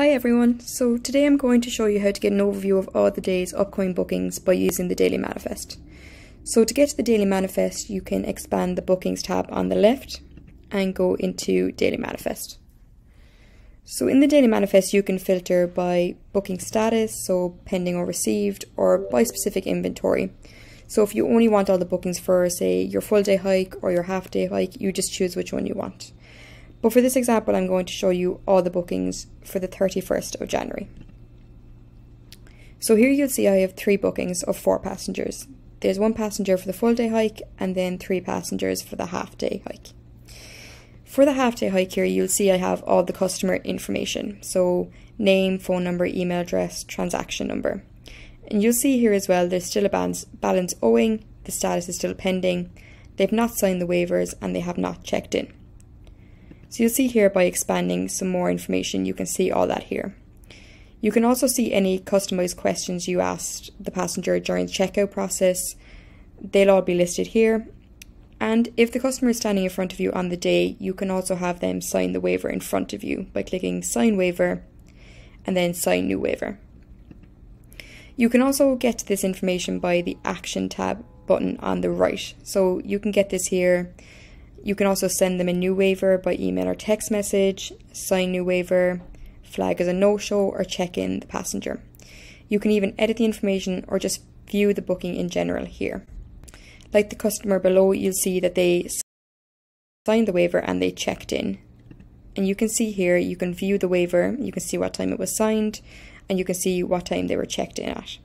Hi everyone, so today I'm going to show you how to get an overview of all the day's upcoming bookings by using the Daily Manifest. So to get to the Daily Manifest, you can expand the Bookings tab on the left and go into Daily Manifest. So in the Daily Manifest you can filter by booking status, so pending or received, or by specific inventory. So if you only want all the bookings for, say, your full day hike or your half day hike, you just choose which one you want. But for this example, I'm going to show you all the bookings for the 31st of January. So here you'll see I have 3 bookings of 4 passengers. There's 1 passenger for the full day hike and then 3 passengers for the half day hike. For the half day hike here, you'll see I have all the customer information. So name, phone number, email address, transaction number. And you'll see here as well, there's still a balance owing, the status is still pending, they've not signed the waivers and they have not checked in. So you'll see here by expanding some more information, you can see all that here. You can also see any customized questions you asked the passenger during the checkout process. They'll all be listed here. And if the customer is standing in front of you on the day, you can also have them sign the waiver in front of you by clicking Sign Waiver and then Sign New Waiver. You can also get to this information by the Action tab button on the right. So you can get this here. You can also send them a new waiver by email or text message, sign new waiver, flag as a no-show, or check in the passenger. You can even edit the information or just view the booking in general here. Like the customer below, you'll see that they signed the waiver and they checked in. And you can see here, you can view the waiver, you can see what time it was signed, and you can see what time they were checked in at.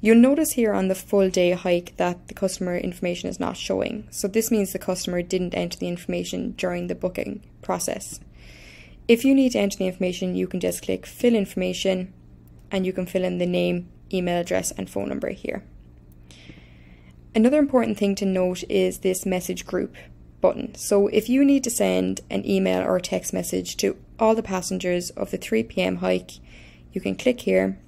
You'll notice here on the full day hike that the customer information is not showing. So this means the customer didn't enter the information during the booking process. If you need to enter the information, you can just click Fill Information and you can fill in the name, email address and phone number here. Another important thing to note is this message group button. So if you need to send an email or a text message to all the passengers of the 3 p.m. hike, you can click here.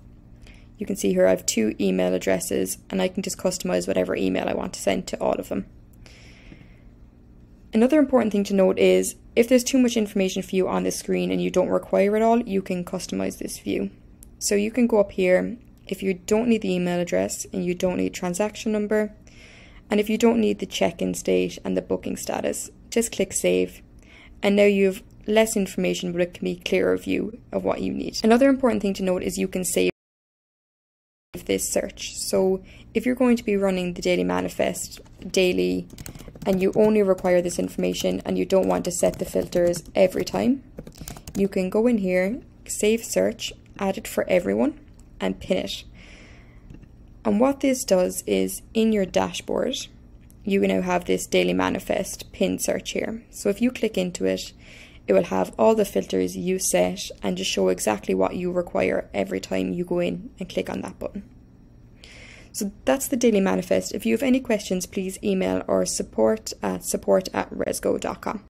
You can see here I have 2 email addresses and I can just customize whatever email I want to send to all of them. Another important thing to note is if there's too much information for you on the screen and you don't require it all, you can customize this view. So you can go up here if you don't need the email address and you don't need transaction number, and if you don't need the check-in state and the booking status, just click Save. And now you have less information, but it can be a clearer view of what you need. Another important thing to note is you can save this search. So if you're going to be running the Daily Manifest daily and you only require this information and you don't want to set the filters every time, you can go in here, save search, add it for everyone and pin it. And what this does is in your dashboard you now have this Daily Manifest pin search here. So if you click into it, it will have all the filters you set and just show exactly what you require every time you go in and click on that button. So that's the Daily Manifest. If you have any questions, please email or support@rezgo.com.